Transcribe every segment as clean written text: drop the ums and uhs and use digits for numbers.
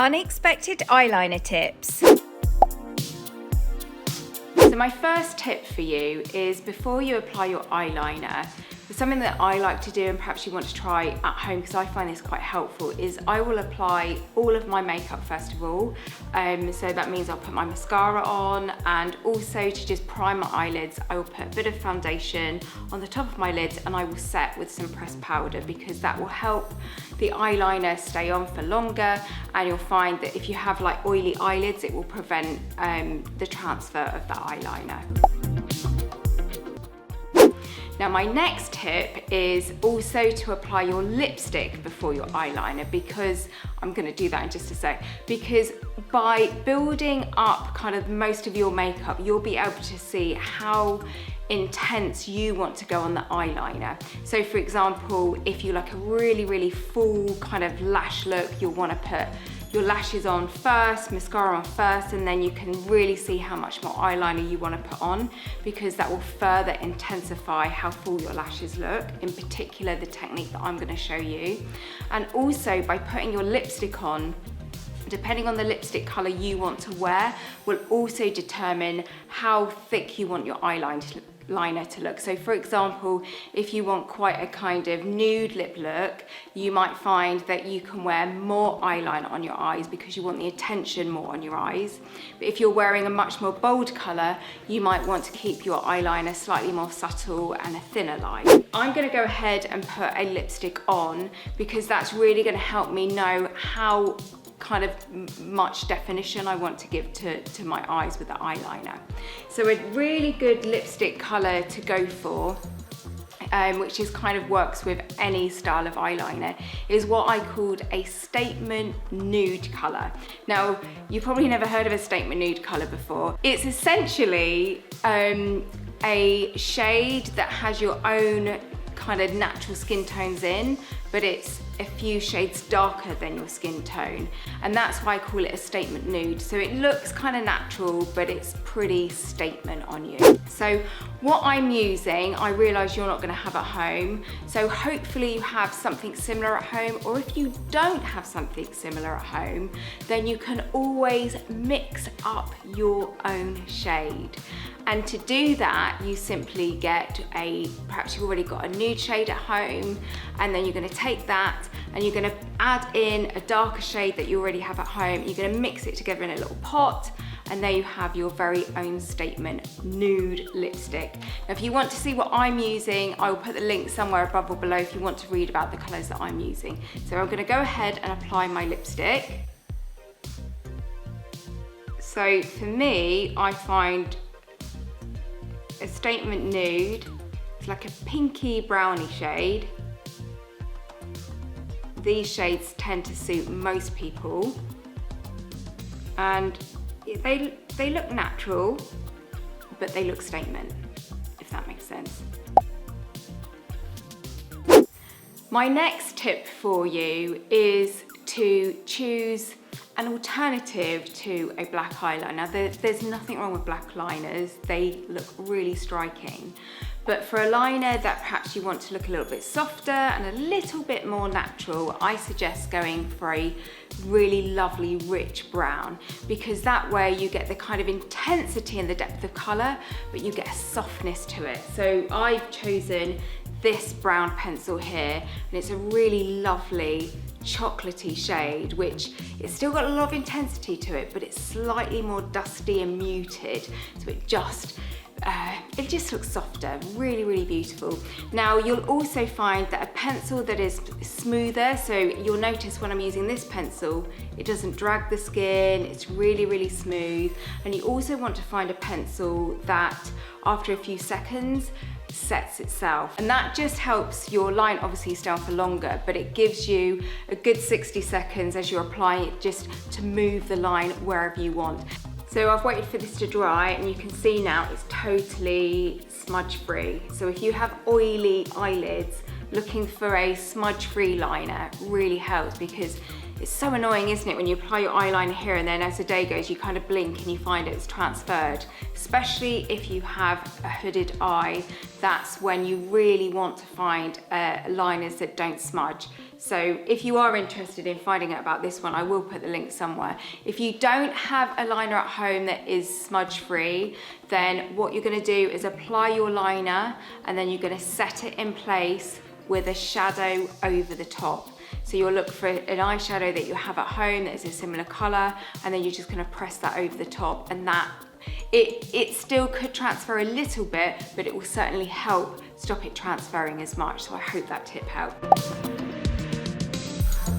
Unexpected eyeliner tips. So my first tip for you is before you apply your eyeliner, something that I like to do and perhaps you want to try at home because I find this quite helpful is I will apply all of my makeup first of all. So that means I'll put my mascara on, and also to just prime my eyelids I will put a bit of foundation on the top of my lids and I will set with some pressed powder because that will help the eyeliner stay on for longer, and you'll find that if you have like oily eyelids it will prevent the transfer of the eyeliner. Now my next tip is also to apply your lipstick before your eyeliner, because I'm going to do that in just a sec, because by building up kind of most of your makeup you'll be able to see how intense you want to go on the eyeliner. So for example, if you like a really full kind of lash look, you'll want to put your lashes on first, mascara on first, and then you can really see how much more eyeliner you want to put on, because that will further intensify how full your lashes look, in particular the technique that I'm going to show you. And also by putting your lipstick on, depending on the lipstick colour you want to wear, will also determine how thick you want your eyeliner to look. So for example, if you want quite a kind of nude lip look, you might find that you can wear more eyeliner on your eyes because you want the attention more on your eyes. But if you're wearing a much more bold colour, you might want to keep your eyeliner slightly more subtle and a thinner line. I'm going to go ahead and put a lipstick on because that's really going to help me know how kind of much definition I want to give to my eyes with the eyeliner. So a really good lipstick colour to go for, which is kind of works with any style of eyeliner, is what I called a statement nude colour. Now, you've probably never heard of a statement nude colour before. It's essentially a shade that has your own kind of natural skin tones in, but it's a few shades darker than your skin tone, and that's why I call it a statement nude. So it looks kind of natural, but it's pretty statement on you. So what I'm using, I realise you're not going to have at home, so hopefully you have something similar at home, or if you don't have something similar at home, then you can always mix up your own shade. And to do that, you simply get perhaps you've already got a nude shade at home, and then you're going to take that and you're going to add in a darker shade that you already have at home. You're going to mix it together in a little pot, and there you have your very own statement nude lipstick. Now if you want to see what I'm using, I will put the link somewhere above or below if you want to read about the colours that I'm using. So I'm going to go ahead and apply my lipstick. So for me, I find a statement nude, it's like a pinky brownie shade. These shades tend to suit most people, and they look natural, but they look statement, if that makes sense. My next tip for you is to choose an alternative to a black eyeliner. Now there's nothing wrong with black liners, they look really striking. But for a liner that perhaps you want to look a little bit softer and a little bit more natural, I suggest going for a really lovely rich brown, because that way you get the kind of intensity and the depth of colour, but you get a softness to it. So I've chosen this brown pencil here, and it's a really lovely chocolatey shade, which it's still got a lot of intensity to it, but it's slightly more dusty and muted, so it just looks softer, really beautiful. Now you'll also find that a pencil that is smoother, so you'll notice when I'm using this pencil, it doesn't drag the skin, it's really smooth. And you also want to find a pencil that after a few seconds sets itself, and that just helps your line obviously stay on for longer, but it gives you a good 60 seconds as you're applying it just to move the line wherever you want. So I've waited for this to dry, and you can see now it's totally smudge free. So if you have oily eyelids, looking for a smudge free liner really helps, because it's so annoying, isn't it, when you apply your eyeliner here and then as the day goes you kind of blink and you find it's transferred. Especially if you have a hooded eye, that's when you really want to find liners that don't smudge. So if you are interested in finding out about this one, I will put the link somewhere. If you don't have a liner at home that is smudge free, then what you're going to do is apply your liner and then you're going to set it in place with a shadow over the top. So you'll look for an eyeshadow that you have at home that is a similar color, and then you're just going to press that over the top, and that it still could transfer a little bit, but it will certainly help stop it transferring as much. So I hope that tip helped.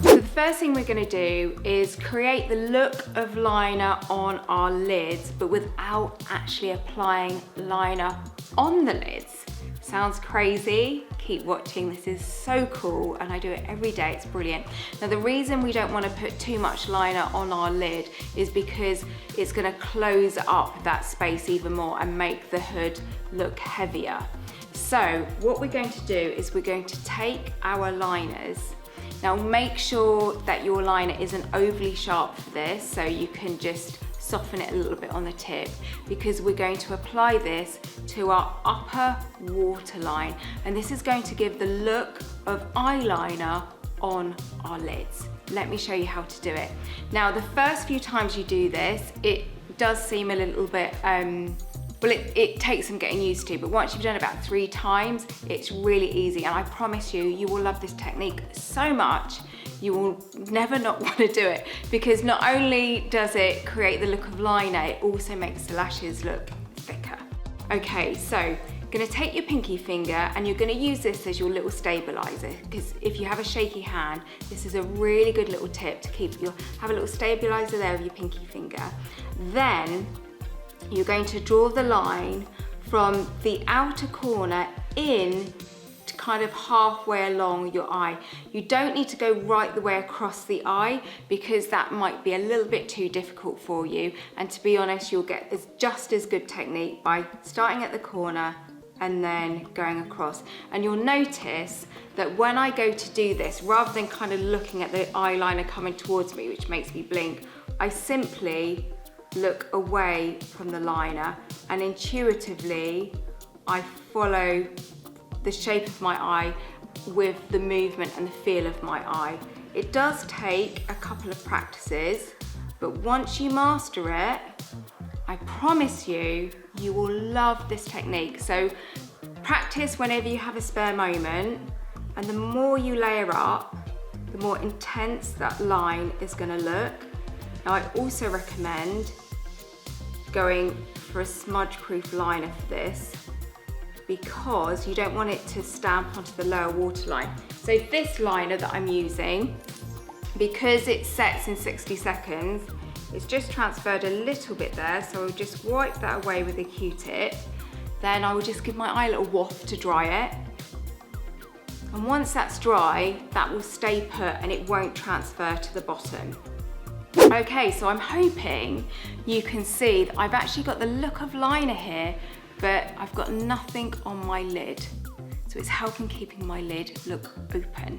So the first thing we're going to do is create the look of liner on our lids, but without actually applying liner on the lids. Sounds crazy? Keep watching, this is so cool, and I do it every day, it's brilliant. Now the reason we don't want to put too much liner on our lid is because it's going to close up that space even more and make the hood look heavier. So what we're going to do is we're going to take our liners. Now make sure that your liner isn't overly sharp for this, so you can just soften it a little bit on the tip, because we're going to apply this to our upper waterline, and this is going to give the look of eyeliner on our lids. Let me show you how to do it. Now the first few times you do this, it does seem a little bit, well, it takes some getting used to, but once you've done it about 3 times, it's really easy, and I promise you, you will love this technique so much, you will never not want to do it, because not only does it create the look of liner, it also makes the lashes look thicker. Okay, so you're going to take your pinky finger and you're going to use this as your little stabilizer, because if you have a shaky hand, this is a really good little tip to have a little stabilizer there with your pinky finger. Then you're going to draw the line from the outer corner in to kind of halfway along your eye. You don't need to go right the way across the eye, because that might be a little bit too difficult for you, and to be honest, you'll get just as good technique by starting at the corner and then going across. And you'll notice that when I go to do this, rather than kind of looking at the eyeliner coming towards me, which makes me blink, I simply look away from the liner, and intuitively I follow the shape of my eye with the movement and the feel of my eye. It does take a couple of practices, but once you master it, I promise you, you will love this technique. So practice whenever you have a spare moment, and the more you layer up, the more intense that line is going to look. Now I also recommend going for a smudge-proof liner for this, because you don't want it to stamp onto the lower waterline. So this liner that I'm using, because it sets in 60 seconds, it's just transferred a little bit there, so I'll just wipe that away with a Q-tip. Then I will just give my eye a little waft to dry it. And once that's dry, that will stay put and it won't transfer to the bottom. Okay, so I'm hoping you can see that I've actually got the look of liner here, but I've got nothing on my lid. So it's helping keeping my lid look open.